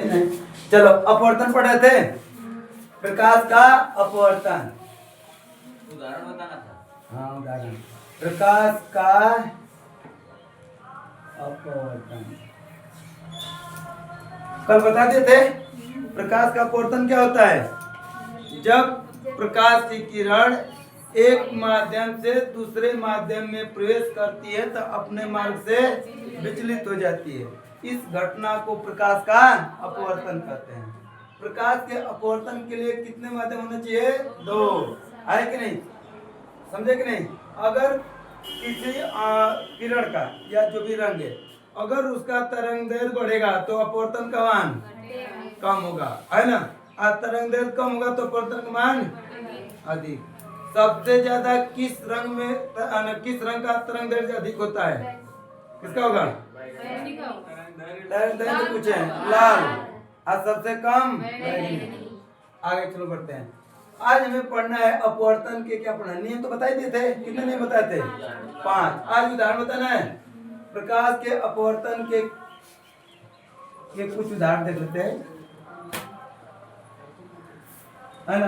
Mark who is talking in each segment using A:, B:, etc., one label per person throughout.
A: नहीं। चलो अपवर्तन पढ़े थे, प्रकाश का अपवर्तन।
B: उदाहरण बताना था।
A: हाँ उदाहरण, प्रकाश का अपवर्तन कल बता दिए थे। प्रकाश का अपवर्तन क्या होता है? जब प्रकाश की किरण एक माध्यम से दूसरे माध्यम में प्रवेश करती है तो अपने मार्ग से विचलित हो जाती है। इस घटना को प्रकाश का अपवर्तन कहते हैं। प्रकाश के अपवर्तन के लिए कितने माध्यम होने चाहिए? 2। है कि नहीं? समझे कि नहीं? अगर किसी किरण का या जो भी रंग है, अगर उसका तरंग दैर्घ्य बढ़ेगा तो अपवर्तन का मान कम होगा, है ना? तरंग दैर्घ्य कम होगा तो अपवर्तन का मान अधिक। सबसे ज्यादा किस रंग का तरंग दैर्घ्य अधिक होता है? किसका होगा? तरंग दैर्घ्य पूछे हैं, लाल। और सबसे कम बैगनी। आगे चलो बढ़ते हैं। आज हमें पढ़ना है अपवर्तन के, क्या पढ़ना? नियम तो बताए दिए थे, कितने नियम बताए थे? 5। आज उदाहरण बताना है प्रकाश के अपवर्तन के। ये कुछ उदाहरण देख लेते हैं, है ना?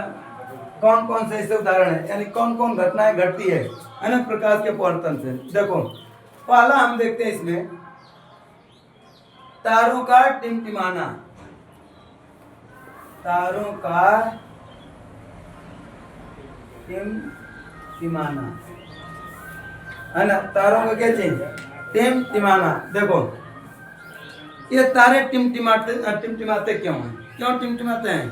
A: कौन कौन से ऐसे उदाहरण है, यानी कौन कौन घटनाएं घटती है ना प्रकाश के अपवर्तन से। देखो पहला हम देखते हैं इसमें, तारों का टिमटिमाना। तारों का टिमटिमाना, है ना? तारों का क्या चीज? टिमटिमाना। देखो ये तारे टिमटिमाते क्यों हैं? क्यों टिमटिमाते हैं?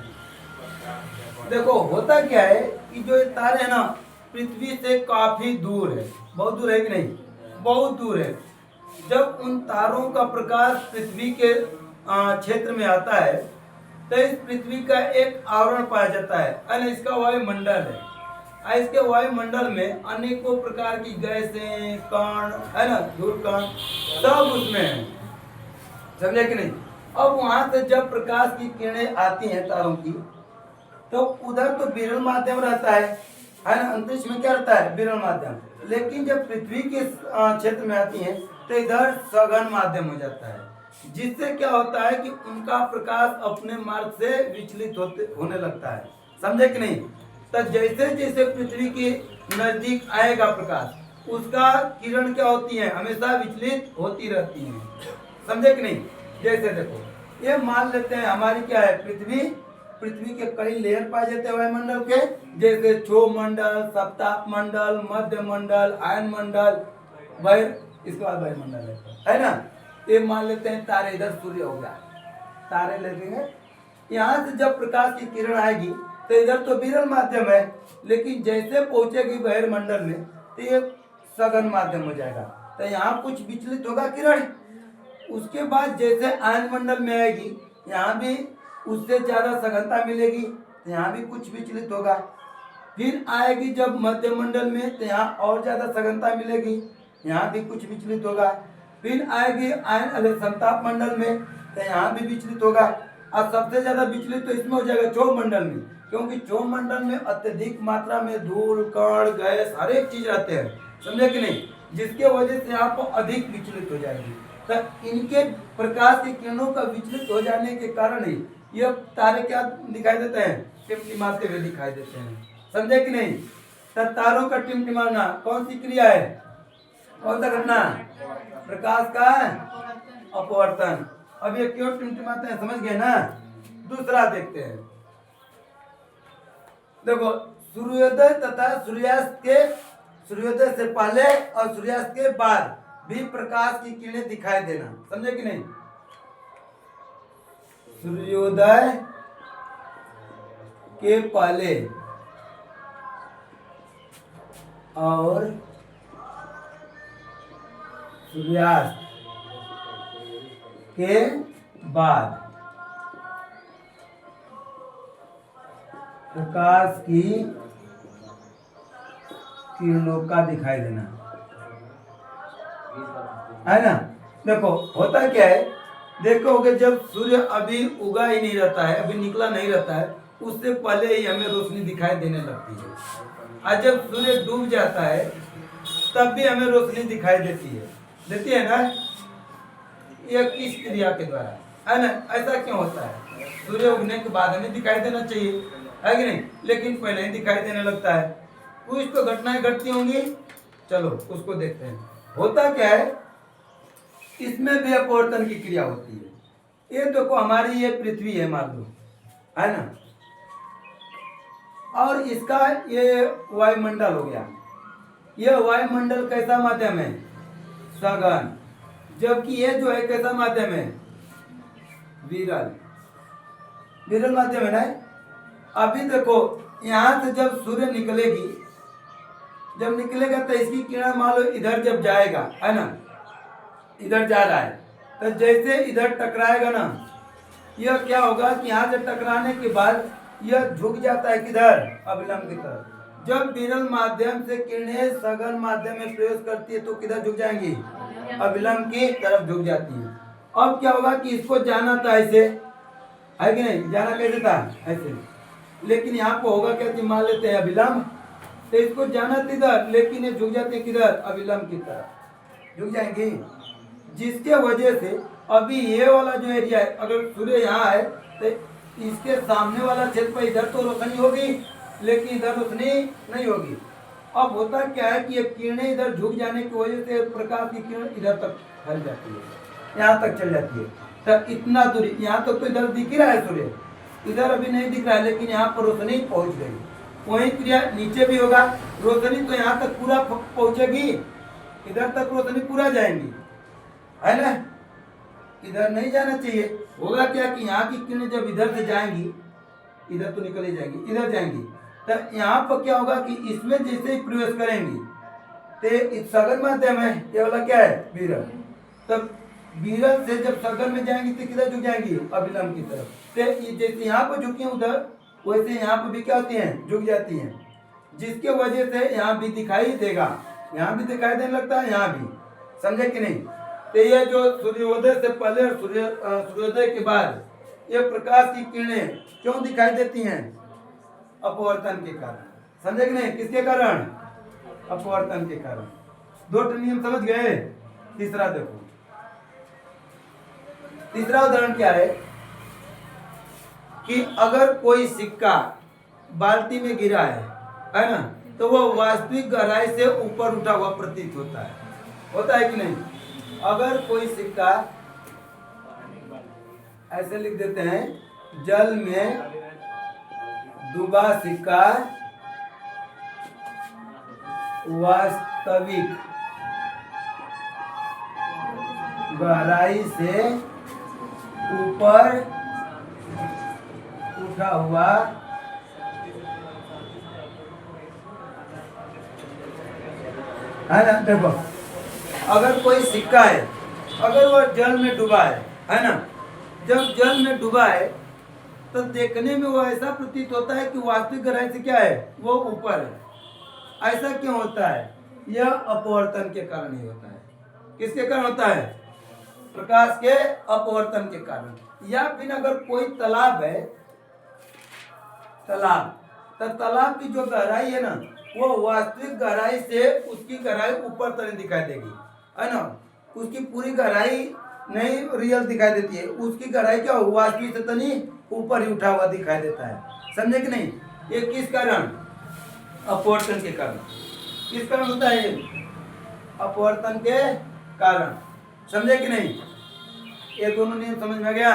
A: देखो होता क्या है कि जो ये तारे हैं ना, पृथ्वी से काफी दूर है। बहुत दूर है कि नहीं? बहुत दूर है। जब उन तारों का प्रकाश पृथ्वी के क्षेत्र में आता है तो इस पृथ्वी का एक आवरण पाया जाता है ना? इसका वायुमंडल है। इसके वायुमंडल में अनेकों प्रकार की गैसें, कण, है ना, धूल कण, सब उसमें है। समझे कि नहीं? अब वहां से जब प्रकाश की किरणें आती हैं तारों की, तो उधर तो विरल माध्यम रहता है ना? अंतरिक्ष में क्या रहता है? विरल माध्यम। लेकिन जब पृथ्वी के क्षेत्र में आती हैं तो इधर सघन माध्यम हो जाता है, जिससे क्या होता है कि उनका प्रकाश अपने मार्ग से विचलित होने लगता है। समझे कि नहीं? तो जैसे जैसे पृथ्वी के नजदीक आएगा प्रकाश, उसका किरण क्या होती है? हमेशा विचलित होती रहती है। समझे कि नहीं? जैसे देखो ये मान लेते हैं हमारी क्या है? पृथ्वी के कई लेयर पाए जाते हैं वायुमंडल के, जैसे क्षोभ मंडल, सप्ताह मंडल, मध्य मंडल, आयन मंडल, इसके बाद वायुमंडल है ना? ये मान लेते हैं तारे, इधर सूर्य हो गया, तारे लगेंगे। यहाँ से जब प्रकाश की किरण आएगी तो इधर तो विरल माध्यम है, लेकिन जैसे पहुंचेगी बहिर्मंडल में तो ये सघन माध्यम हो जाएगा। तो यहाँ कुछ विचलित होगा किरण। उसके बाद जैसे आयन मंडल में आएगी, यहाँ भी उससे ज्यादा सघनता मिलेगी, तो यहाँ भी कुछ विचलित होगा। फिर आएगी जब मध्य मंडल में, तो यहाँ और ज्यादा सघनता मिलेगी, यहाँ भी कुछ विचलित होगा। फिर आएगी आयन संताप मंडल में, तो यहाँ भी विचलित होगा। और सबसे ज्यादा विचलित तो इसमें हो जाएगा क्षोभ मंडल में, क्योंकि क्षोभ मंडल में अत्यधिक मात्रा में धूल, कण, गैस, हर एक चीज रहते हैं। समझे कि नहीं? जिसके वजह से आपको अधिक विचलित हो जाएगी। तो इनके प्रकाश की किरणों का विचलित हो जाने के कारण ही ये तारे क्या दिखाई देते हैं? टिमटिमाते हुए दिखाई देते हैं। समझे कि नहीं? तो तारों का टिमटिमाना कौन सी क्रिया है? कौन सा घटना? प्रकाश का अपवर्तन। अब ये क्यों टिमटिमाते हैं, समझ गए ना? दूसरा देखते हैं। देखो सूर्योदय तथा सूर्योदय से पहले और सूर्यास्त के बाद भी प्रकाश की किरणें दिखाई देना। समझे कि नहीं? सूर्योदय के पहले और सूर्यास्त के बाद प्रकाश की किरणों का दिखाई देना, है ना? देखो होता क्या है, देखोगे जब सूर्य अभी उगा ही नहीं रहता है, अभी निकला नहीं रहता है, उससे पहले ही हमें रोशनी दिखाई देने लगती है। और जब सूर्य डूब जाता है तब भी हमें रोशनी दिखाई देती है ना? यह किस क्रिया के द्वारा, है ना? ऐसा क्यों होता है? सूर्य उगने के बाद हमें दिखाई देना चाहिए, है कि नहीं? लेकिन पहले ही दिखाई देने लगता है। कुछ तो घटनाएं घटती होंगी, चलो उसको देखते हैं। होता क्या है, इसमें भी अपवर्तन की क्रिया होती है। ये देखो हमारी ये पृथ्वी है मान लो, है ना? और इसका ये वायुमंडल हो गया। ये वायुमंडल कैसा माध्यम है? सघन। जबकि ये जो है कैसा माध्यम है? विरल। विरल माध्यम है ना? अभी देखो यहाँ से जब सूर्य निकलेगी, जब निकलेगा तो इसकी किरण मान लो इधर जब जाएगा, है ना? इधर जा रहा है तो जैसे इधर टकराएगा ना, यह क्या होगा कि यहाँ से टकराने के बाद यह झुक जाता है किधर? अभिलंब की तरफ। जब विरल माध्यम से किरणें सघन माध्यम में प्रवेश करती है तो किधर झुक जाएंगी? अभिलंब की तरफ झुक जाती है। अब क्या होगा कि इसको जाना था ऐसे, है कि नहीं? जाना कैसे था? ऐसे। लेकिन यहाँ पे होगा क्या कि मान लेते हैं अभिलंब, तो इसको जाना था इधर, लेकिन ये झुक जाते हैं किधर? अभिलंब की तरफ झुक जाएंगे। जिसके वजह से अभी ये वाला जो एरिया है, अगर सूर्य यहाँ है तो इसके सामने वाला क्षेत्र पर इधर तो रोशनी होगी, लेकिन इधर रोशनी नहीं होगी। अब होता क्या है कि ये किरणें इधर झुक जाने की वजह से प्रकाश की किरण इधर तक फैल जाती है, यहाँ तक चल जाती है। तो इतना दूरी, यहाँ तक तो इधर दिख ही रहा है सूर्य, इधर अभी नहीं दिख रहा है, लेकिन यहाँ पर रोशनी पहुँच गई। वही क्रिया नीचे भी होगा, रोशनी तो यहाँ तक पूरा पहुँचेगी, इधर तक रोशनी पूरा जाएंगी, है ना? इधर नहीं जाना चाहिए। होगा क्या कि यहाँ की किरणें जब इधर से जाएंगी, इधर तो निकल ही जाएंगी, इधर जाएंगी, तो यहाँ पर क्या होगा कि इसमें जैसे ही प्रवेश करेंगी तो सघन माध्यम है, ये वाला क्या है? विरल। तब विरल से जब सघन में जाएंगी तो किधर झुक जाएंगी? अभिलंब की तरफ। तो जैसे यहाँ पर झुकी उधर, वैसे यहाँ पर भी क्या होती हैं? झुक जाती हैं। जिसके वजह से यहाँ भी दिखाई देगा, यहाँ भी दिखाई देने लगता है, यहाँ भी। समझे कि नहीं? तो ये जो सूर्योदय से पहले और सूर्योदय के बाद ये प्रकाश की किरणें क्यों दिखाई देती हैं? अपवर्तन के कारण। समझे कि नहीं? किसके कारण? अपवर्तन के कारण। दो नियम समझ गए? तीसरा देखो, तीसरा उदाहरण क्या है कि अगर कोई सिक्का बाल्टी में गिरा है ना? तो वह वास्तविक गहराई से ऊपर उठा हुआ प्रतीत होता है कि नहीं? अगर कोई सिक्का, ऐसे लिख देते हैं, जल में डूबा सिक्का वास्तविक गहराई से ऊपर उठा हुआ है ना? देखो, अगर कोई सिक्का है, अगर वह जल में डूबा है ना? जब जल में डूबा है तो देखने में वो ऐसा प्रतीत होता है कि वास्तविक गहराई से क्या है? वो ऊपर है। ऐसा क्यों होता है? यह अपवर्तन के कारण ही होता है। किसके कारण होता है? प्रकाश के अपवर्तन के कारण। या फिर अगर कोई तालाब है, तालाब, तो तालाब की जो गहराई है ना, वो वास्तविक गहराई से उसकी गहराई ऊपर तरह दिखाई देगी, है ना? उसकी पूरी गहराई नहीं रियल दिखाई देती है, उसकी गहराई क्या वास्तविक से तनी ऊपर ही उठा हुआ दिखाई देता है। समझे कि नहीं? ये किस कारण? अपवर्तन के कारण। किस कारण होता है? अपवर्तन के कारण। समझे कि नहीं? ये दोनों नियम समझ में आ गया?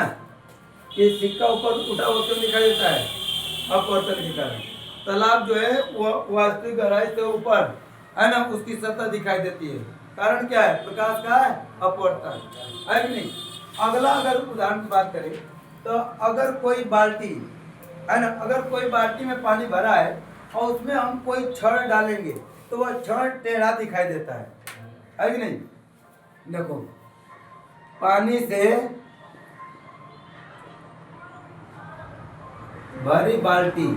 A: ये सिक्का ऊपर उठा हुआ क्यों दिखाई देता है? अपवर्तन के कारण। तालाब जो है वो वास्तविक गहराई से ऊपर, है ना, उसकी सतह दिखाई देती है। कारण क्या है? प्रकाश का अपवर्तन, है कि नहीं? अगला अगर उदाहरण की बात करें तो अगर कोई बाल्टी, है ना, अगर कोई बाल्टी में पानी भरा है और उसमें हम कोई छड़ डालेंगे तो वह छड़ टेढ़ा दिखाई देता है कि नहीं? देखो, पानी से भरी बाल्टी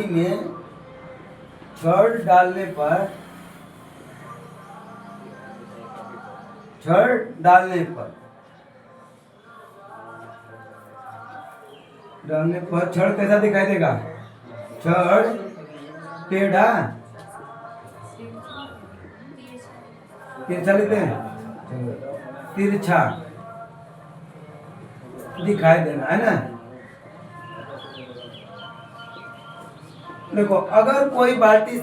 A: में छड़ डालने पर छड़ कैसा दिखाई देगा? छड़ टेढ़ा, तिरछा लिखते हैं। तिरछा दिखाई देना है ना। देखो अगर कोई बाल्टी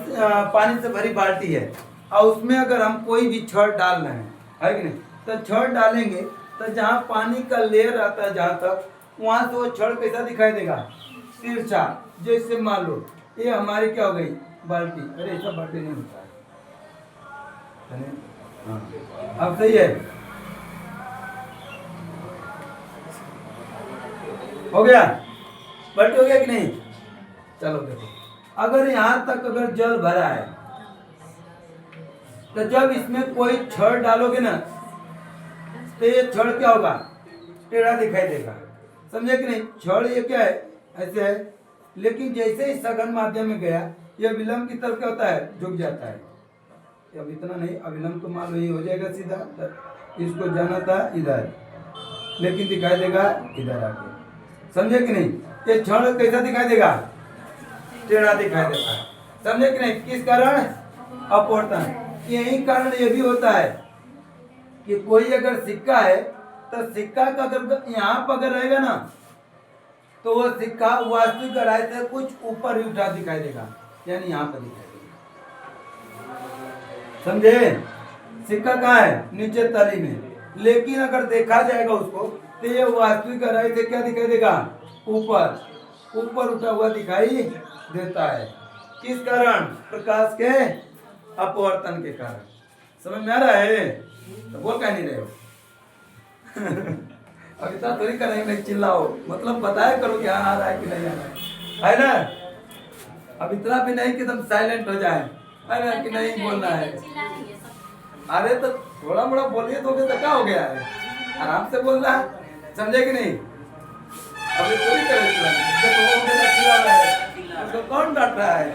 A: पानी से भरी बाल्टी है और उसमें अगर हम कोई भी छड़ डाल रहे हैं, है कि नहीं, तो छड़ डालेंगे तो जहाँ पानी का लेयर आता है जहाँ तक, वहाँ से वो छड़ कैसा दिखाई देगा, तिरछा। जैसे मान लो ये हमारी क्या हो गई बाल्टी, अरे ऐसा बाल्टी नहीं होता है। हाँ अब सही है, हो गया, बाल्टी हो गया कि नहीं। चलो देखो अगर यहाँ तक अगर जल भरा है तो जब इसमें कोई छड़ डालोगे ना तो ये छड़ क्या होगा, टेढ़ा दिखाई देगा, समझे कि नहीं। छड़ ये क्या है, ऐसे है, लेकिन जैसे ही सघन माध्यम में गया ये विलंब की तरफ क्या होता है, झुक जाता है। अब इतना नहीं, अविलंब तो मान लो ये हो जाएगा सीधा, तो इसको जाना था इधर, लेकिन दिखाई देगा इधर आके, समझे कि नहीं। ये छड़ कैसा दिखाई देगा, टेढ़ा दिखाई देता है, समझे कि नहीं। किस कारण, अपवर्तन। यही कारण ये भी होता है कि कोई अगर सिक्का है तो सिक्का का अगर यहाँ पर अगर रहेगा ना तो वो सिक्का वास्तविक गहराई से कुछ ऊपर ही उठा दिखाई देगा, यानी यहाँ पर दिखाई देगा, समझे। सिक्का कहाँ है, नीचे तली में, लेकिन अगर देखा जाएगा उसको तो ये वास्तविक गहराई से क्या दिखाई देगा, ऊपर ऊपर उठा हुआ दिखाई देता है। किस कारण, प्रकाश के अपवर्तन के कारण। समझ में आ रहा है, तो वो कह नहीं रहे हो। अब इतना थोड़ी करेंगे, नहीं चिल्लाओ, मतलब बताया करो कि हाँ आ रहा है कि नहीं आ रहा है ना। अब इतना भी नहीं कि तुम साइलेंट हो जाए, है ना, कि नहीं बोलना है। अरे तो थोड़ा मोड़ा बोलिए तो क्या हो गया है, आराम से बोलना है, समझे कि नहीं। अभी थोड़ी चिल्ला रहा है, उसको कौन डांट रहा है,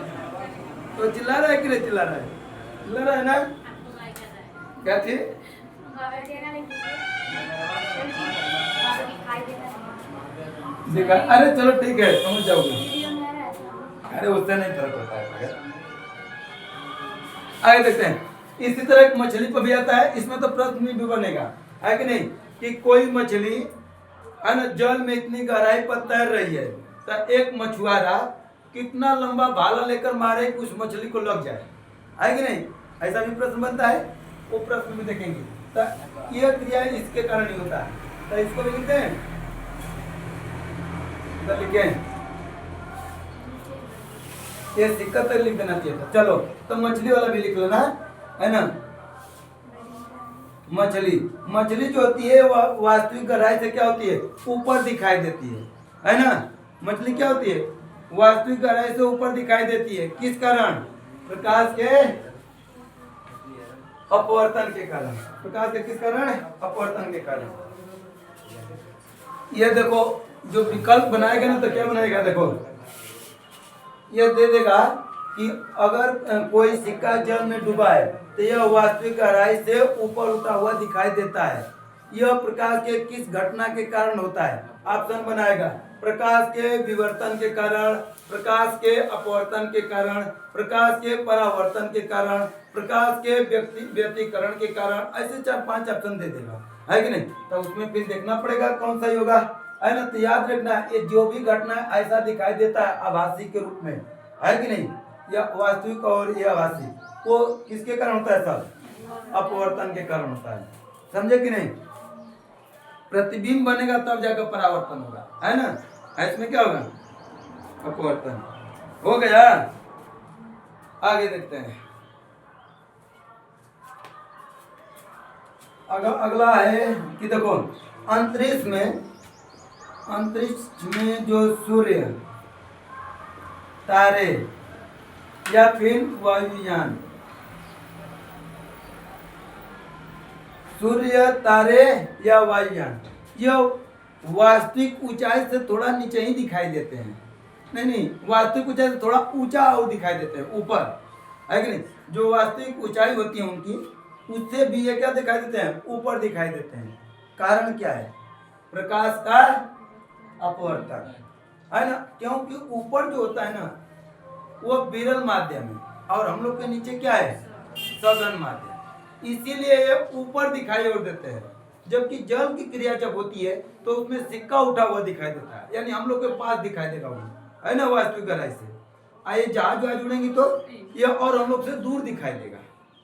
A: तो चिल्ला रहा है कि नहीं चिल्ला रहा है, चिल्ला रहा है ना। क्या थी, देखा, अरे चलो ठीक है, समझ जाओगे। अरे उससे नहीं फर्क पड़ता है। आगे देखते हैं, इसी तरह एक मछली पर भी आता है, इसमें तो प्रश्न भी बनेगा, है कि नहीं, कि कोई मछली है ना जल में इतनी गहराई पर तैर रही है तो एक मछुआरा कितना लंबा भाला लेकर मारे कि उस मछली को लग जाए, है कि नहीं। ऐसा भी प्रश्न बनता है, वो प्रश्न भी देखेंगे। तो यह क्रिया इसके कारण ही होता है, तो इसको भी लिखते हैं, तो लिखें, ये सिक्का तक लिख देना चाहिए था। चलो तो मछली वाला भी लिख लेना, है ना। मछली जो होती है वास्तविक गहराई से क्या होती है, ऊपर दिखाई देती है ना। मछली क्या होती है, वास्तविक गहराई से ऊपर दिखाई देती है, किस कारण, प्रकाश के अपवर्तन के कारण। प्रकाश के किस कारण, अपवर्तन के कारण। ये देखो जो विकल्प बनाएगा ना तो क्या बनाएगा, देखो यह दे देगा कि अगर कोई सिक्का जल में डूबा है तो यह वास्तविक गहराई से ऊपर उठा हुआ दिखाई देता है। यह प्रकाश के किस घटना के कारण होता है, ऑप्शन बनाएगा, प्रकाश के विवर्तन के कारण, प्रकाश के अपवर्तन के कारण, प्रकाश के परावर्तन के कारण, प्रकाश के व्यतिकरण के कारण। ऐसे 4-5 ऑप्शन दे देगा, है कि नहीं। तो उसमें फिर देखना पड़ेगा कौन सा होगा, है ना। तो याद रखना ये जो भी घटना ऐसा दिखाई देता है आभासी के रूप में, है कि नहीं, या वास्तविक और ये आभासी, वो किसके कारण होता है, सब अपवर्तन के कारण होता है, समझे कि नहीं। प्रतिबिंब बनेगा तब जाकर परावर्तन होगा, है ना। इसमें क्या होगा, अपवर्तन हो गया। आगे देखते हैं, अगला है कि देखो अंतरिक्ष में जो सूर्य, तारे या फिर वायुयान, सूर्य, तारे या वायुयान, यह वास्तविक ऊंचाई से थोड़ा नीचे ही दिखाई देते हैं। नहीं, वास्तविक ऊंचाई से थोड़ा ऊंचा और दिखाई देते हैं, ऊपर, है कि नहीं। जो वास्तविक ऊंचाई होती है उनकी, उससे भी ये क्या दिखाई देते हैं, ऊपर दिखाई देते हैं। कारण क्या है, प्रकाश का अपवर्तन, है ना। क्योंकि ऊपर जो होता है ना वो विरल माध्यम है और हम लोग के नीचे क्या है, सघन माध्यम, इसीलिए ये ऊपर दिखाई और देते हैं, जबकि जल की क्रिया जब होती है तो उसमें सिक्का उठा हुआ दिखाई देता है, यानी हम लोग के पास दिखाई देगा वो, है ना, वास्तविक गहराई से। आइए जहाज वहाज उड़ेंगी तो ये और हम लोग से दूर दिखाई देगा,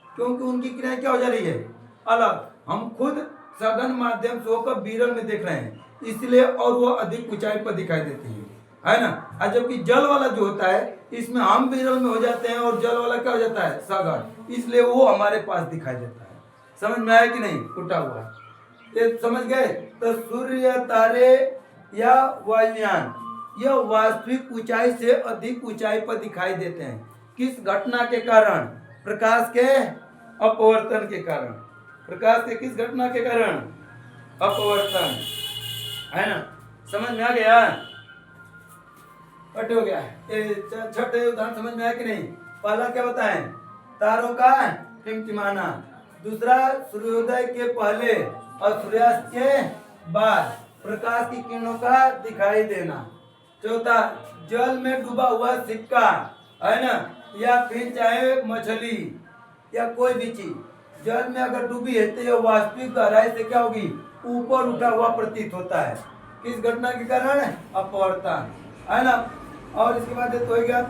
A: क्योंकि उनकी क्रिया क्या हो जा रही है, अलग। हम खुद सघन माध्यम से होकर विरल में देख रहे हैं, इसलिए और वो अधिक ऊंचाई पर दिखाई देती है ना। और जबकि जल वाला जो होता है इसमें हम विरल में हो जाते हैं और जल वाला क्या हो जाता है, सघन, इसलिए वो हमारे पास दिखाई देता है। समझ में आया कि नहीं, उठा हुआ, ये समझ गए। तो सूर्य, तारे या वायुयान यह वास्तविक ऊंचाई से अधिक ऊंचाई पर दिखाई देते हैं। किस घटना के कारण, प्रकाश के अपवर्तन के कारण। प्रकाश के किस घटना के कारण, अपवर्तन, है ना। समझ में आ गया, कट हो गया। छठे उदाहरण समझ में आया कि नहीं। पहला क्या बताएं, तारों का टिमटिमाना। दूसरा, सूर्योदय के पहले और सूर्यास्त के बाद प्रकाश की किरणों का दिखाई देना। चौथा, जल में डूबा हुआ सिक्का, है ना, या फिर चाहे मछली या कोई भी चीज जल में अगर डूबी है तो यह वास्तविक गहराई से क्या होगी, ऊपर उठा हुआ प्रतीत होता है। किस घटना के कारण, अपवर्तन, है ना। और इसके बाद तो हो गया,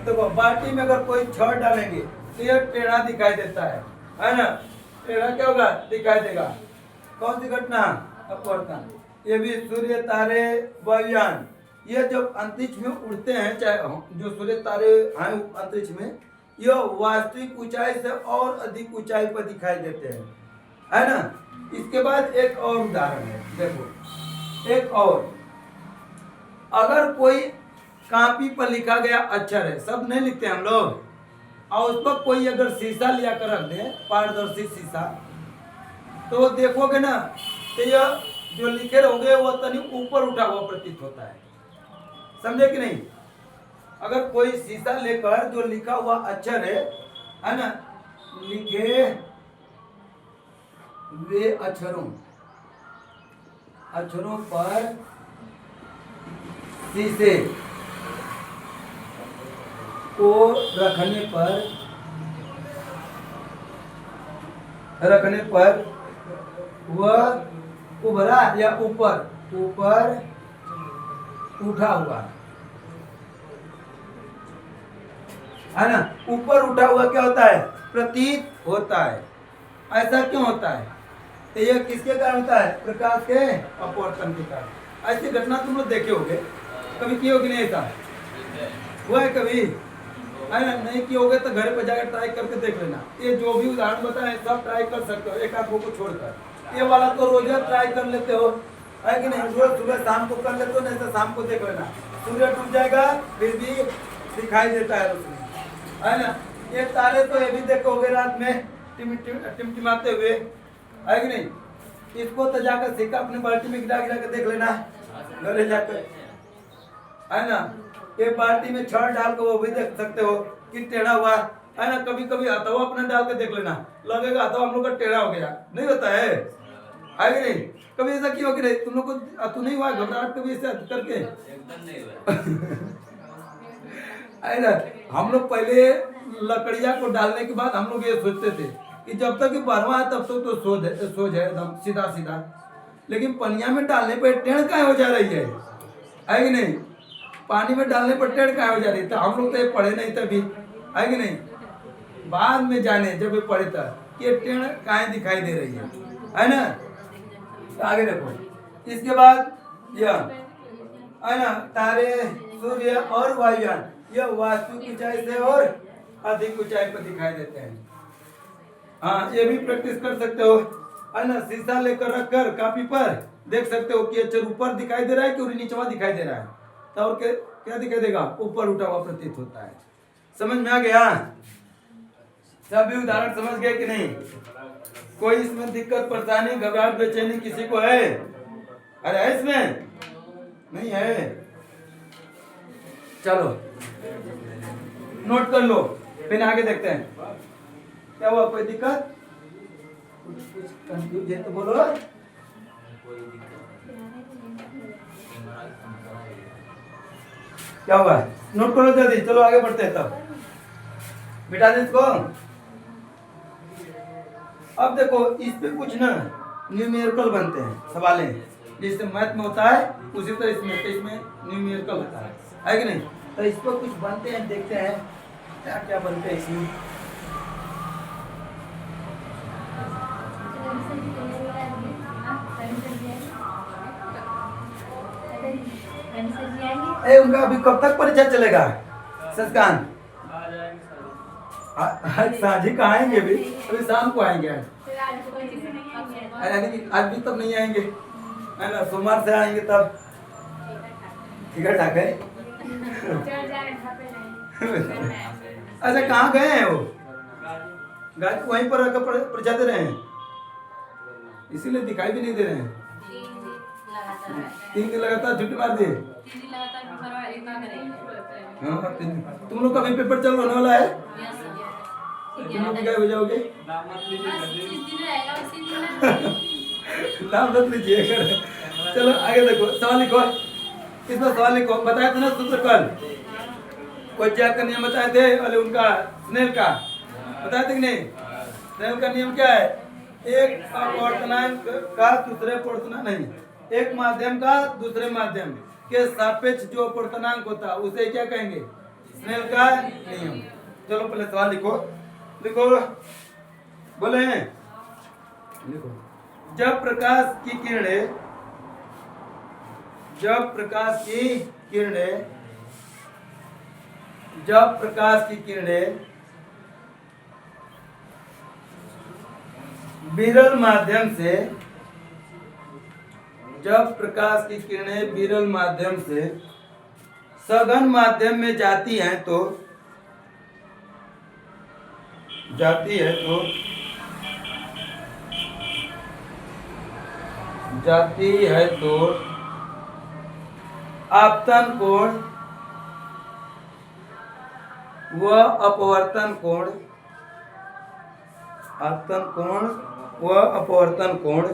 A: देखो बाल्टी में अगर कोई छड़ डालेंगे तो यह टेढ़ा दिखाई देता है ना। टेढ़ा क्या होगा, दिखाई देगा। कौन सी घटना, अपवर्तन। ये भी सूर्य, तारे, वायुयान, ये जब अंतरिक्ष में उड़ते हैं, चाहे जो सूर्य तारे हैं अंतरिक्ष में, यह वास्तविक ऊंचाई से और अधिक ऊंचाई पर दिखाई देते हैं, है ना। इसके बाद एक और उदाहरण है, देखो एक और, अगर कोई कॉपी पर लिखा गया अक्षर है, सब नहीं लिखते हम लोग, और उस पर कोई अगर शीशा लिया कर रख दे, पारदर्शी शीशा, तो देखोगे ना तो यह जो लिखे रहोगे वो तनी ऊपर उठा हुआ प्रतीत होता है, समझे कि नहीं। अगर कोई शीशा लेकर जो लिखा हुआ अक्षर है ना, लिखे वे अक्षरों पर शीशे को रखने पर वह उभरा या ऊपर उठा हुआ, है ना। ऊपर उठा हुआ क्या होता है, प्रतीत होता है। ऐसा क्यों होता है, तो यह किसके कारण होता है, प्रकाश के अपवर्तन के कारण। ऐसी घटना तुम लोग देखे होगे, कभी किए होगे नहीं, ऐसा हुआ है कभी, है ना। नहीं किए होगे तो घर पर जाकर ट्राई करके देख लेना। ये जो भी उदाहरण बताए सब ट्राई कर सकते हो, एक आध को छोड़कर। ये वाला तो रोज ट्राई कर लेते हो, है कि नहीं, रोज सुबह शाम को कर लेते हो, नहीं तो शाम को देख लेना। सूर्य डूब जाएगा फिर भी दिखाई देता है रोशनी, है ना। ये तारे तो ये भी देखोगे रात में टिमटिमाते हुए, है कि नहीं। इसको तो जाकर सिक्का अपने बाल्टी में गिरा गिरा के देख लेना घरे जाकर, है ना। ये बाल्टी में छड़ डाल कर वो भी देख सकते हो कि टेढ़ा हुआ, है ना। कभी कभी हथवा अपना डाल के देख लेना, लगेगा हथवा हम लोग का टेढ़ा हो गया, नहीं होता है कि नहीं। कभी ऐसा क्यों कि नहीं, तुम लोग को तू नहीं हुआ घबराहट कभी ऐसे करके,
B: एकदम नहीं हुआ
A: है ना। हम लोग पहले लकड़िया को डालने के बाद हम लोग ये सोचते थे कि जब तक भरवा है तब तक तो सोच है एकदम सीधा सीधा, लेकिन पनिया में डालने पर टेढ़ काय हो जा रही है कि नहीं। पानी में डालने पर टेढ़ काय हो जा रही है, तो हम लोग तो ये पढ़े नहीं तभी, है कि नहीं। बाद में जाने जब ये पढ़े तब कि ये टेढ़ काय दिखाई दे रही है ना। तो आगे देखो, इसके बाद यह, है ना, तारे, सूर्य और वायुयान यह वास्तविक ऊंचाई से और अधिक ऊंचाई पर दिखाई देते हैं। हाँ, ये भी प्रैक्टिस कर सकते हो, है ना। शीशा लेकर रखकर कॉपी पर देख सकते हो कि अक्षर ऊपर दिखाई दे रहा है कि नीचे दिखाई दे रहा है, तो और क्या दिखाई देगा, ऊपर उठा हुआ प्रतीत होता है। समझ में आ गया, सभी उदाहरण समझ गए कि नहीं। कोई इसमें दिक्कत, परेशानी, घबराहट, बेचैनी किसी को है, अरे है इसमें, नहीं है, चलो नोट कर लो, फिर आगे देखते हैं क्या हुआ। कोई दिक्कत, कुछ कंफ्यूज है तो बोलो। क्या हुआ, नोट करो जल्दी, चलो आगे बढ़ते हैं। तब बिठा दे इसको। अब देखो इस पे कुछ ना न्यूमेरिकल बनते हैं सवालें, जैसे मैथ में होता है उसी तरह इसमें न्यूमेरिकल होता है कि नहीं। तो इस पर कुछ बनते हैं, देखते हैं क्या क्या बनते हैं इसमें। उनका अभी कब तक परीक्षा चलेगा सचकान? आज साझी का आएंगे अभी शाम को आएंगे। आज भी तब नहीं आएंगे है ना, सोमवार से आएंगे तब। ठीक है ठाक है। अच्छा कहाँ गए हैं वो? गाय वहीं पर रखकर परीक्षा दे रहे हैं, इसीलिए दिखाई भी नहीं दे रहे हैं। 3 दिन लगातार छुट्टी मार दिए। हाँ तुम लोग का भी पेपर चल होने वाला है, तुम लोग क्या भेजोगे? नाम रख लीजिए। चलो आगे देखो, सवाल लिखो। इसमें सवाल लिखो। बताए थे ना सूत्र कल, कोज्जाक का नियम बताए थे, वाले उनका स्नेल का बताए थे कि नहीं? स्नेल का नियम क्या है? एक अपवर्तनांक का दूसरे अपवर्तनांक नहीं, एक माध्यम का दूसरे माध्यम के सापेक्ष जो अपवर्तनांक होता है उसे क्या कहेंगे? स्नेल का नियम। चलो पहले सवाल लिखो, लिखो बोले हैं, लिखो। जब प्रकाश की किरणें विरल माध्यम से सघन माध्यम में जाती है तो आपतन कोण व अपवर्तन कोण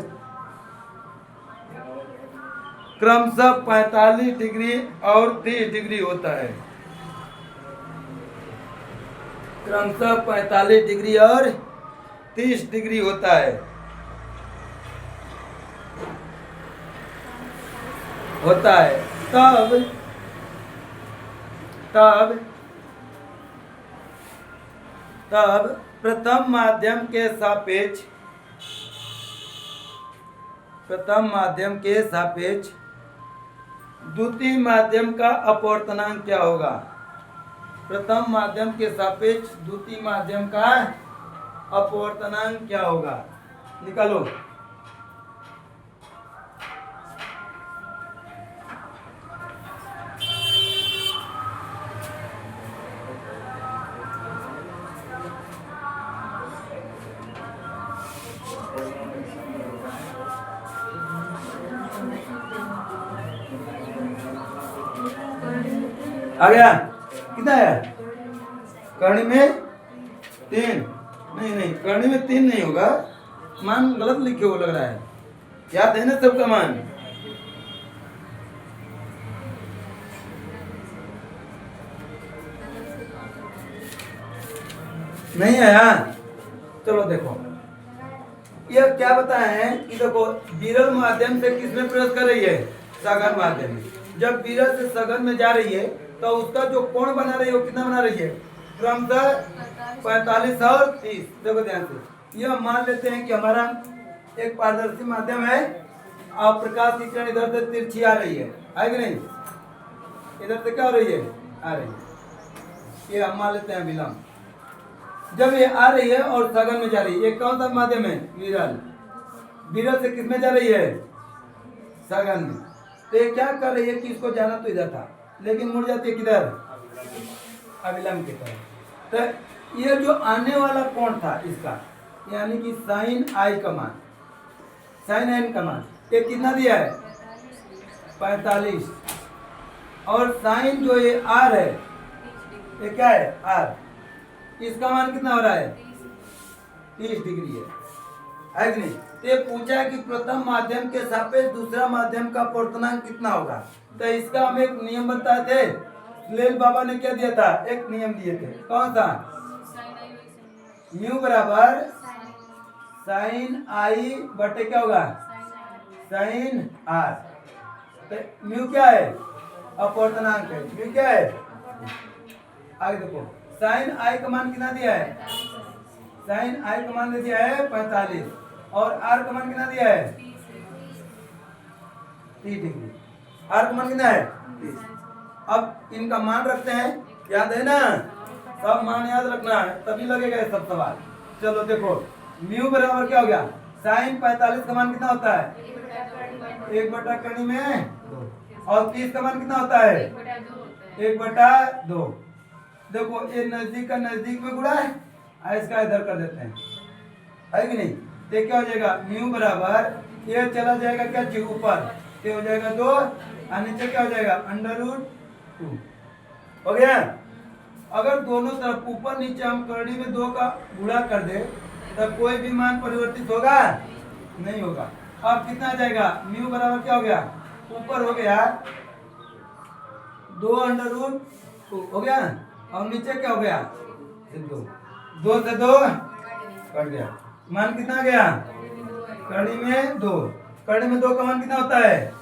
A: क्रमशः 45 डिग्री और 30 डिग्री होता है। क्रमशः 45 डिग्री और 30 डिग्री होता है। तब प्रथम माध्यम के सापेक्ष द्वितीय माध्यम का अपवर्तनांक क्या होगा? प्रथम माध्यम के सापेक्ष द्वितीय माध्यम का अपवर्तनांक क्या होगा? निकालो। आ गया? कितना है? करनी में 3 नहीं, करनी में 3 नहीं होगा, मान गलत लिखे हो लग रहा है। याद है ना सबका मान? नहीं आया? चलो देखो, यह क्या बताए हैं कि देखो विरल माध्यम से किसमें प्रवेश कर रही है? सघन माध्यम में। जब विरल से सघन में जा रही है तो उसका जो कोण बना रही है वो कितना बना रही है? क्रमशः 45 और 30। देखो ध्यान से, यह मान लेते हैं कि हमारा एक पारदर्शी माध्यम है और प्रकाश की किरण इधर से तिरछी आ रही है कि नहीं? इधर से क्या हो रही है? आ रही है। ये हम मान लेते हैं विलंब। जब ये आ रही है और सघन में जा रही है, ये कौन सा माध्यम है? विरल। विरल से किसमें जा रही है? सघन में। तो ये क्या कर रही है कि इसको जाना तो इधर था, लेकिन मुड़ जाती है किधर? अविलंब की तरफ। तो ये जो आने वाला कोण था इसका, यानी कि साइन आई का मान, साइन एन का मान, ये कितना दिया है? 45। और साइन जो ये आर है, ये क्या है? आर। इसका मान कितना हो रहा है? 30 डिग्री है कि नहीं? तो ये पूछा है कि प्रथम माध्यम के सापेक्ष दूसरा माध्यम का अपवर्तनांक कितना होगा। तो इसका हम एक नियम बताए थे, लेल बाबा ने क्या दिया था? एक नियम दिए थे। कौन सा? म्यू बराबर साइन आई बटे क्या होगा, साइन आर। तो म्यू क्या है, अपवर्तनांक है। म्यू क्या है, आगे देखो, साइन आई का मान कितना दिया है, साइन आई का मान दिया है 45 और आर का मान कितना दिया है 30 डिग्री। आर का मान कितना है 30। अब इनका मान रखते हैं, याद है ना, सब मान याद रखना है तभी लगेगा ये सब सवाल। चलो देखो, म्यू बराबर क्या हो गया, साइन 45 का मान कितना होता है 1/कड़ी में 2 और 30 का मान कितना होता है 1/2। देखो ये नजदीक का नजदीक में गुणा है, इसका इधर कर देते हैं, है कि नहीं। तो क्या हो जाएगा, म्यू बराबर ये चला जाएगा क्या जी ऊपर, ये हो जाएगा 2 और नीचे क्या हो जाएगा √2 हो गया। अगर दोनों तरफ ऊपर नीचे हम करड़ी में 2 का गुणा कर दे तब कोई भी मान परिवर्तित होगा नहीं होगा। अब कितना आ जाएगा, म्यू बराबर क्या हो गया, ऊपर हो गया 2√2 हो गया और नीचे क्या हो गया 2 से 2 कट गया। मान कितना गया, कड़ी में 2, कड़ी में 2 का मान कितना होता है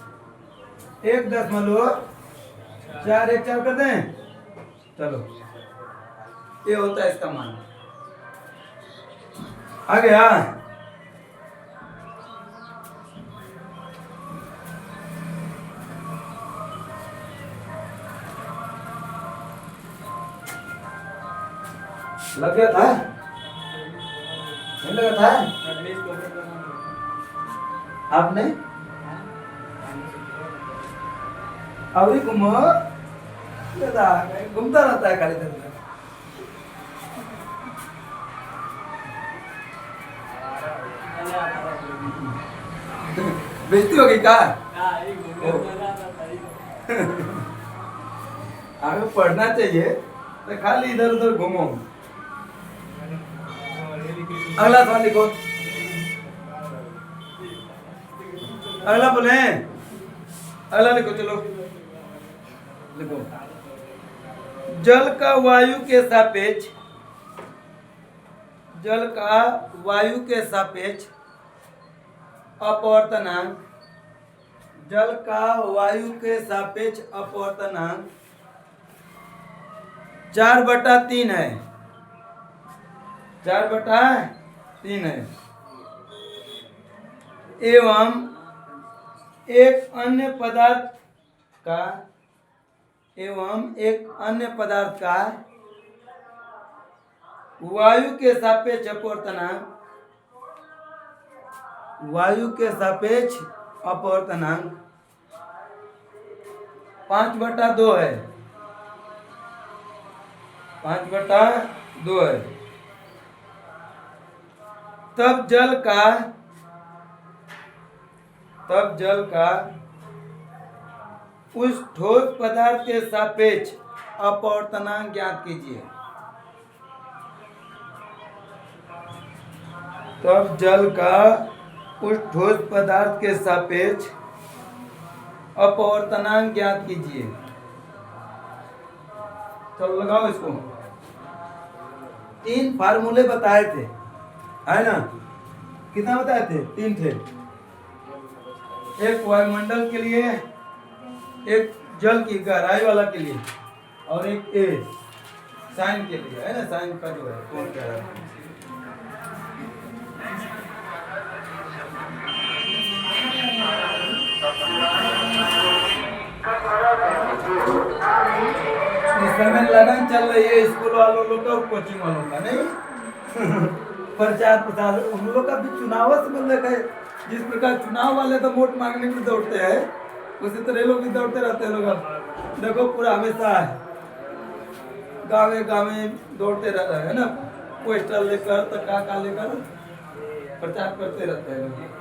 A: 1.4 1 4 कर दें। चलो ये होता है इसका मान, आ गया। लग गया था, नहीं लगा था आपने, अभी घूमता रहता है खाली दिन में। बेइज्जती हो गई का, आगे पढ़ना चाहिए तो खाली इधर उधर घूमो। अगला सवाल लिखो, अगला बोले, अगला लिखो, चलो लिखो। जल का वायु के सापेक्ष, जल का वायु के सापेक्ष अपवर्तनांक, जल का वायु के सापेक्ष अपवर्तनांक 4/3 है, 4/3 है। एवं एक अन्य पदार्थ का, एवं एक अन्य पदार्थ का वायु के सापेक्ष अपवर्तनांक, वायु के सापेक्ष अपवर्तनांक 5/2 है, 5/2 है। तब जल का उस ठोस पदार्थ के सापेक्ष अपवर्तनांक ज्ञात कीजिए। तब जल का उस ठोस पदार्थ के सापेक्ष अपवर्तनांक ज्ञात कीजिए। चलो लगाओ इसको, 3 फार्मूले बताए थे, है ना, कितना बताए थे 3 थे, एक वायुमंडल के लिए, एक जल की गहराई वाला के लिए और एक साइन के लिए, है ना, साइन का जो है कौन कह रहा है। इस समय लगन चल रही है स्कूल वालों लोग का और कोचिंग वालों का, नहीं प्रचार प्रसार उन लोग का भी चुनाव से मतलब है। जिस प्रकार चुनाव वाले तो वोट मांगने के दौड़ते हैं, उसी तरह लोग भी दौड़ते रहते हैं। लोग देखो पूरा हमेशा गाँव गाँव दौड़ते रहते हैं ना, पोस्टर लेकर तो का लेकर प्रचार करते रहते हैं।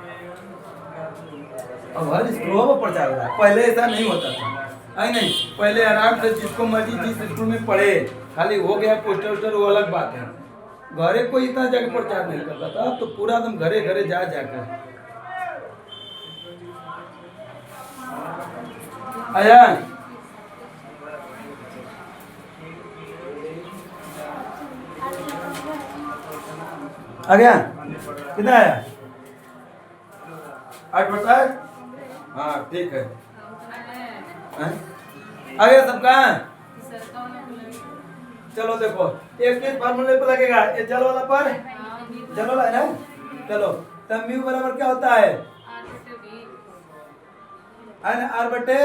A: अब हर स्कूलों में प्रचार हो रहा है, पहले ऐसा नहीं होता था, है नहीं। पहले आराम से जिसको मर्जी जिस स्कूल में पढ़े, खाली हो गया पोस्टर वोस्टर वो अलग बात है। घरे कोई इतना जगह प्रचार नहीं करता था, तो पूरा तुम घरे घरे जा जाकर आया। आ गया। कितना आया 8/8। हाँ ठीक है। हैं? आ गया सबका। चलो देखो एक किस फार्मूले पर लगेगा, ये जल वाला पर, जल वाला है ना। चलो तब म्यू बराबर क्या होता है आर बटे,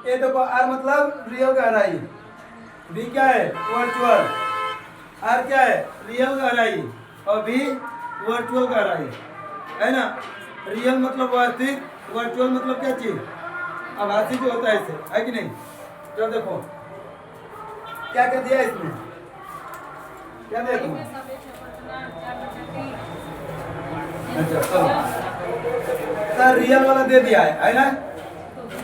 A: ये देखो आर मतलब रियल गहराई, बी क्या है वर्चुअल, आर क्या है रियल गहराई और बी वर्चुअल गहराई, है ना। रियल मतलब वास्तविक, वर्चुअल मतलब क्या चीज आभासी जो होता है, इसे है कि नहीं। तो देखो क्या क्या दिया इसमें, क्या दिया तुम्हें। अच्छा चलो सर रियल वाला दे दिया है ना।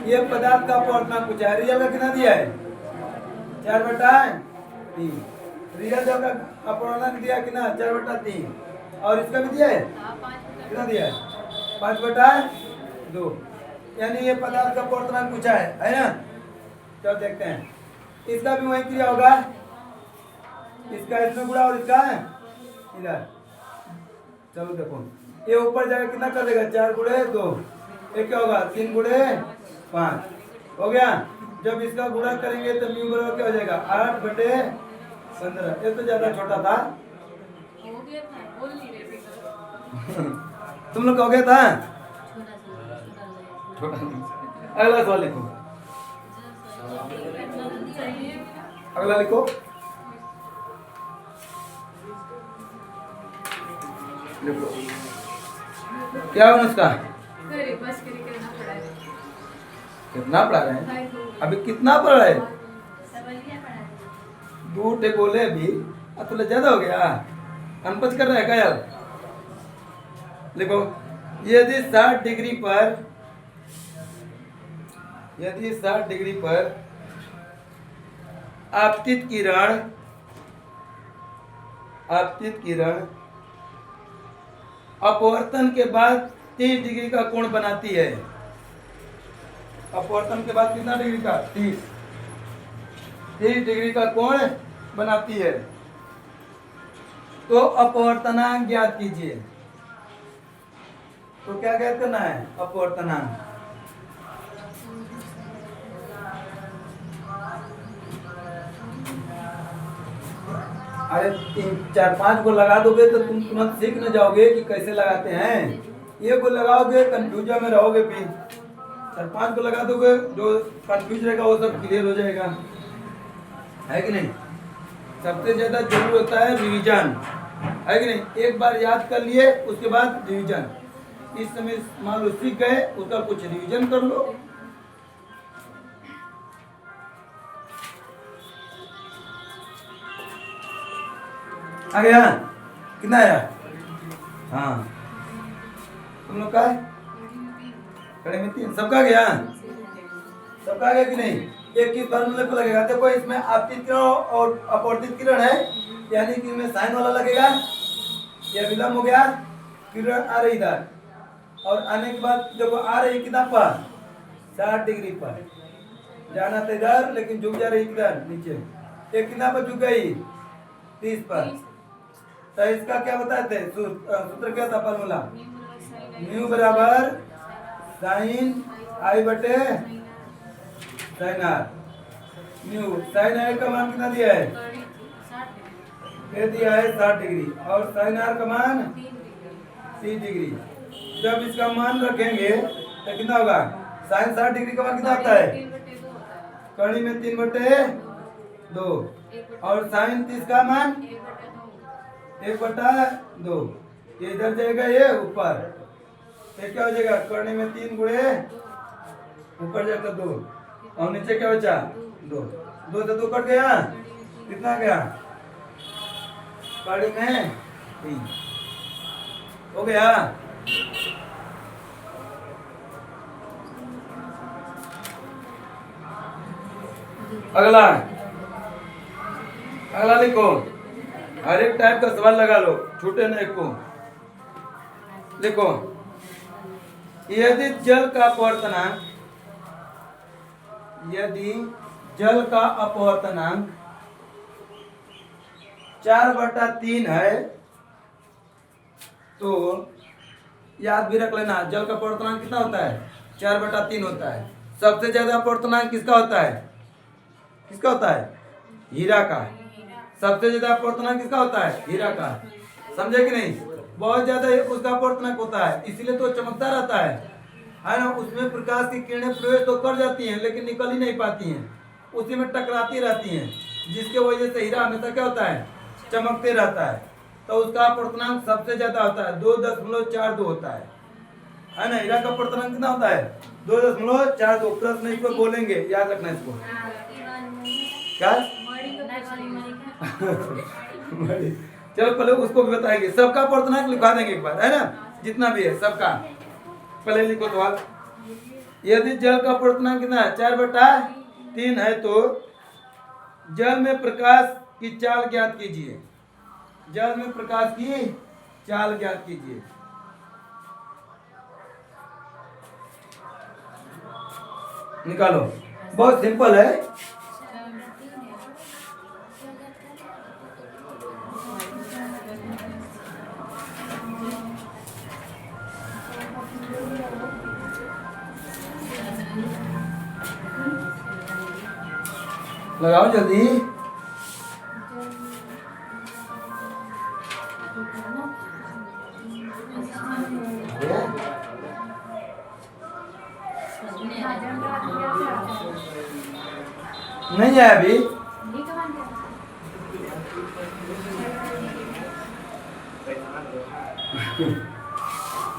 A: ये पदार्थ का अपवर्तनांक पूछा है, रियल का कितना दिया है 4/3। रियल जब का अपवर्तनांक दिया कितना 4/3, और इसका भी दिया है कितना दिया है 5/2। यानी ये पदार्थ का अपवर्तनांक पूछा है ना। चलो देखते हैं, इसका भी वही क्रिया होगा, इसका इसमें गुणा और इसका है इधर। चलो देखो ये ऊपर जाकर कितना कर देगा 4 गुणे 2, ये क्या होगा 3 गुणे 5 हो गया। जब इसका गुणा करेंगे तो म्यू बराबर क्या हो जाएगा 8/15। ये तो ज्यादा छोटा था तुम लोग हो गया था छोटा नहीं। अगला सवाल लिखो, अगला लिखो। लिखो क्या है उसका, कितना पढ़ा रहे हैं अभी, कितना पढ़ रहे हैं 2 टे बोले अभी, अब तो ज्यादा हो गया, अनपच कर रहा है क्या यार। लिखो यदि 60 डिग्री पर, यदि 60 डिग्री पर आपतित किरण, आपतित किरण अपवर्तन के बाद 30 डिग्री का कोण बनाती है, अपवर्तन के बाद कितना डिग्री का 30 डिग्री का कोण बनाती है, तो अपवर्तनांक ज्ञात कीजिए। तो क्या ज्ञात करना है अपवर्तनांक। अरे 3-4-5 को लगा दोगे तो तुम तुरंत सीख न जाओगे कि कैसे लगाते हैं। ये को लगाओगे कंफ्यूजन में रहोगे, फिर 4-5 को लगा दोगे, जो कंफ्यूज रहेगा वो सब क्लियर हो जाएगा, है कि नहीं। सबसे ज्यादा जरूरी होता है रिवीजन, है कि नहीं। एक बार याद कर लिए उसके बाद रिवीजन। इस समय मान लो सीख गए, उसका कुछ रिवीजन कर लो। आ गया कितना आया, हाँ तुम लोग का है कड़े में 3, सबका गया, सबका गया कि नहीं। एक किस फार्मूले पर लगेगा, देखो इसमें आपतित किरण और अपवर्तित किरण है, यानी कि इसमें साइन वाला लगेगा, ये विलंब हो गया, किरण आ रही इधर, और आने के बाद देखो आ रही कितना पर 60 डिग्री पर, जाना था इधर लेकिन झुक जा रही किधर नीचे, एक कितना पर झुक गई 30 पर। तो इसका क्या बताते हैं सूत्र क्या था फार्मूला, म्यू बराबर साइन आई बटे साइन आर। म्यू साइन आई का मान कितना दिया है, ये दिया है 60 डिग्री, और साइन आर का मान 30 डिग्री। जब इसका मान रखेंगे तो कितना होगा, साइन 60 डिग्री का मान कितना आता है, कड़ी में 3/2, और साइन 30 का मान 1/2। ये इधर जाएगा, ये ऊपर, ये क्या हो जाएगा करने में 3 गुणे ऊपर जाकर 2, और नीचे क्या बचा 2, 2 से 2 कट गया, कितना गया कड़ी में 3 हो गया। अगला, अगला लिखो, हर एक टाइप का सवाल लगा लो, छूटे नहीं को। लिखो यदि जल का अपवर्तनांक, यदि जल का अपवर्तनांक 4/3 है, तो याद भी रख लेना, जल का अपवर्तनांक कितना होता है? 4/3 होता है। सबसे ज्यादा अपवर्तनांक किसका होता है? किसका होता है? हीरा का। सबसे ज्यादा अपवर्तनांक किसका होता है? हीरा का। समझे कि नहीं? बहुत ज्यादा उसका अपवर्तनांक होता है, इसीलिए तो चमकता रहता है ना। उसमें प्रकाश की किरणें प्रवेश तो कर जाती हैं लेकिन निकल ही नहीं पाती हैं, उसी में टकराती रहती हैं, जिसके वजह से हीरा हमेशा क्या होता है? चमकते रहता है। तो उसका अपवर्तनांक सबसे ज्यादा होता है, 2.42 होता है ना। हीरा का अपवर्तनांक कितना होता है? 2.42। प्रश्न इस पर बोलेंगे, याद रखना इसको। क्या? चलो पहले उसको भी बताएंगे, सबका अपवर्तनांक लिखवा देंगे एक बार, है ना, जितना भी है सबका। पहले लिखो तो आप, यदि जल का अपवर्तनांक कितना है? 4/3 है तो जल में प्रकाश की चाल ज्ञात कीजिए। जल में प्रकाश की चाल ज्ञात कीजिए। निकालो, बहुत सिंपल है। लगाओ जल्दी। नहीं है अभी।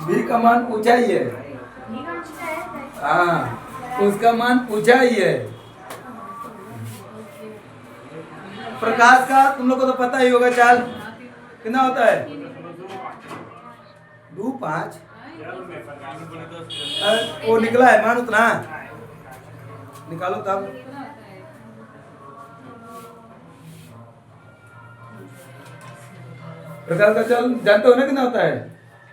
A: बी का मान पूछा ही है। हाँ, उसका मान पूछा ही है। प्रकाश का तुम लोग को तो पता ही होगा, चाल कितना होता है? 2.5। वो निकला है मान उतना, निकालो तब। प्रकाश का चाल जानते हो ना कितना होता है?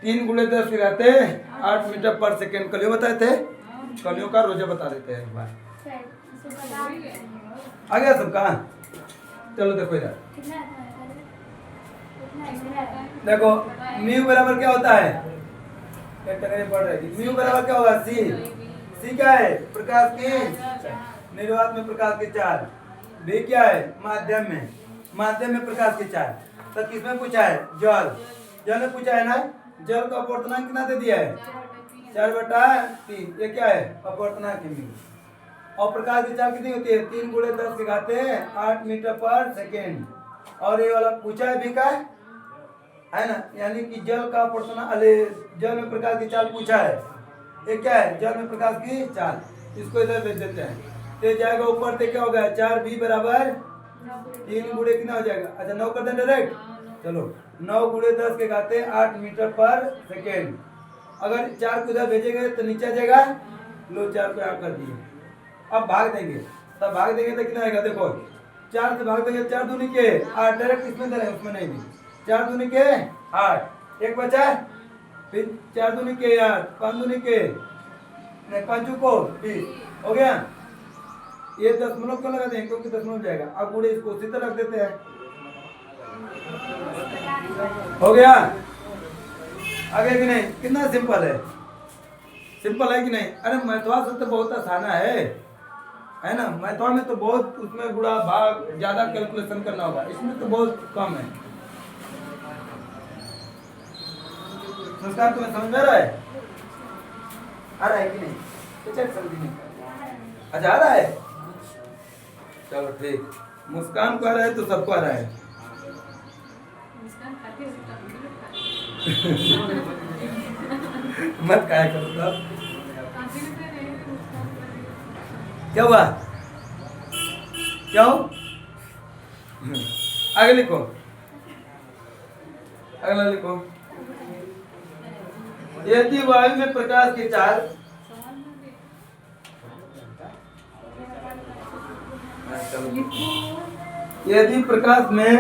A: 3 × 10⁸ 8 मीटर पर सेकेंड। कलियो बताए थे, कलियो का रोजा बता देते हैं एक बार। आ गया सबका? चलो देखो इधर, देखो म्यू बराबर क्या होता है? एक टकरे पढ़ रही थी। म्यू बराबर क्या होगा? सी। सी क्या है? प्रकाश की निर्वात में प्रकाश की चाल। बी क्या है? माध्यम में, माध्यम में प्रकाश की चाल। तो किसमें पूछा है? जल। जल में पूछा है ना। जल का अपवर्तनांक कितना दे दिया है? 4/3। ये क्या है? अपवर्तनांक है। और प्रकाश की चाल कितनी होती है? 3 × 10⁸ 8 मीटर पर सेकेंड। और ये वाला पूछा है भी का है ना, यानी कि जल का अपवर्तनांक, अरे जल में प्रकाश की चाल पूछा है। ये क्या है? जल में प्रकाश की चाल। इसको इधर भेज देते हैं, तो जाएगा ऊपर से क्या हो गया? 4b बराबर 3 × कितना हो जाएगा? अच्छा 9 कर दें डायरेक्ट। चलो 9 × 10⁸ 8 मीटर पर सेकेंड। अगर 4 को इधर भेजेंगे तो नीचे आ जाएगा। लो 4 को यहाँ कर दिए। अब भाग देंगे, तब भाग देंगे तो कितना आएगा? देखो 4 से भाग देंगे, 4 दूनी के 8। डायरेक्ट इसमें दे रहे हैं, उसमें नहीं दी। 4 दूनी के 8, एक बचा, फिर 4 दूनी के 8, 5 दूनी के नहीं, 5 को 20 हो गया। ये दशमलव क्यों लगाते हैं? क्योंकि दशमलव जाएगा। अब गुणे इसको सीधा रख देते हैं, हो गया। आगे कि नहीं? कितना सिंपल है, सिंपल है कि नहीं? अरे मैथवा से तो बहुत आसान है ना। मैथवा में तो बहुत, उसमें गुणा भाग ज्यादा कैलकुलेशन करना होगा, इसमें तो बहुत कम है। संस्कार तुम्हें समझ में आ रहा है? आ रहा है कि नहीं? तो चल समझ नहीं। अच्छा आ रहा है, चलो ठीक। मुस्कान को आ रहा है तो सबको आ रहा है। मत क्या करो, क्या हुआ? क्या हो? आगे लिखो, अगला लिखो। यदि वायु में प्रकाश की चाल, यदि प्रकाश में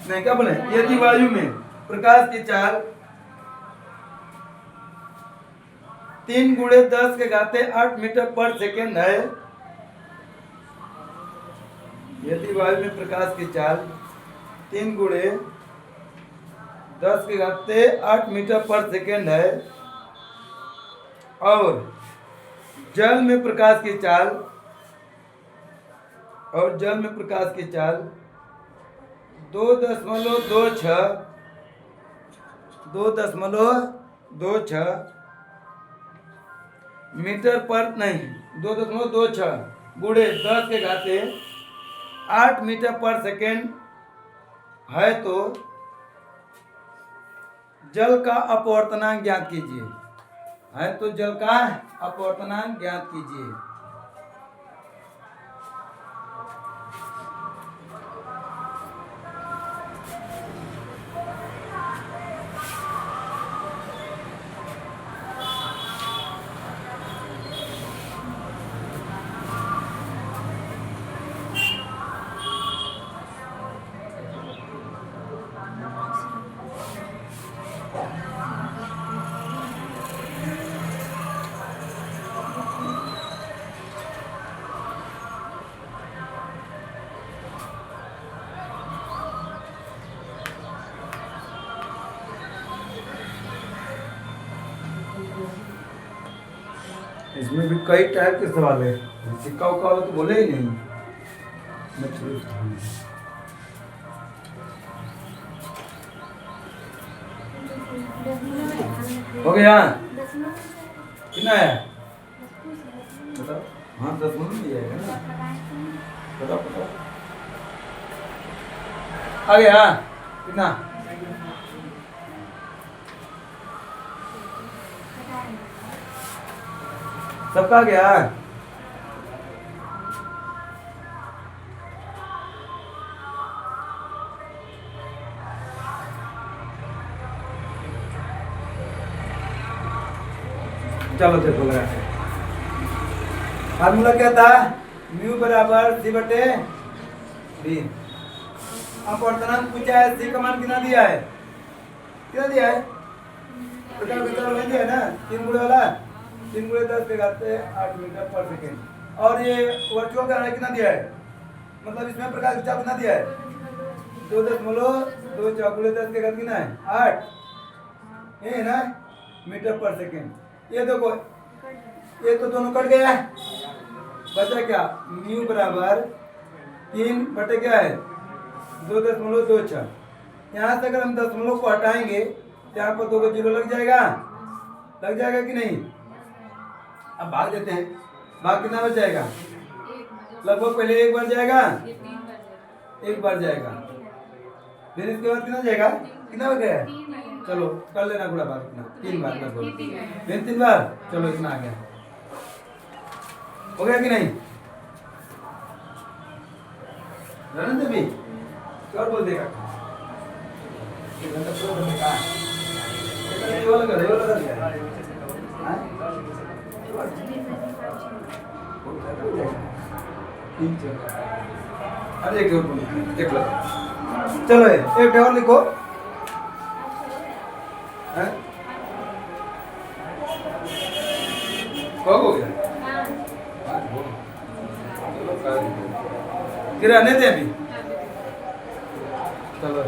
A: नहीं, क्या बोले? यदि वायु में प्रकाश की चाल 3 × 10⁸ 8 मीटर पर सेकेंड है। यदि वायु में प्रकाश की चाल 3 × 10⁸ 8 मीटर पर सेकेंड है और जल में प्रकाश की चाल, और जल में प्रकाश की चाल 2.26 मीटर पर नहीं 2.26 गुणे 10 के घाते 8 मीटर पर सेकेंड है तो जल का अपवर्तनांक ज्ञात कीजिए। है तो जल का अपवर्तनांक ज्ञात कीजिए। इसमें भी कई टाइप के सवाल है। सिक्का उक्का वाला तो बोले ही नहीं। हो गया कितना है बताओ। हाँ 10 मिनट में आएगा ना। बताओ आ गया कितना सबका गया। चलो देखो लगा फार्मूला क्या था म्यू बराबर सी बटे डी। अपवर्तनांक पूछा है सी का मान कितना दिया है कितना दिया है प्रकार विचार नहीं दिया है ना 3 गुणे वाला 3 गुणे 10 के घाते 8 मीटर पर सेकेंड। और ये वर्चुअल का कितना दिया है मतलब इसमें प्रकाश विचार कितना दिया है 2.2 गुणे 10 के घात कितना है 8 ये है ना मीटर पर सेकेंड। ये देखो ये तो दोनों कट गया है बचा क्या म्यू बराबर 3 बटे क्या है 2.26। यहाँ से अगर हम दशमलव को हटाएंगे तो यहाँ पर 2 का 0 लग जाएगा कि नहीं। अब भाग देते हैं भाग कितना बच जाएगा लगभग पहले 1 बार जाएगा 1 बार जाएगा फिर इसके बाद कितना जाएगा कितना बच गया चलो कर लेना गुणा भाग कितना 3 बार लगभग फिर 3 बार चलो इतना आ गया हो गया कि नहीं रन भी और बोल देगा अरे एक और देख लो चलो एक और लिखो कब हो गया फिर आने दे अभी चलो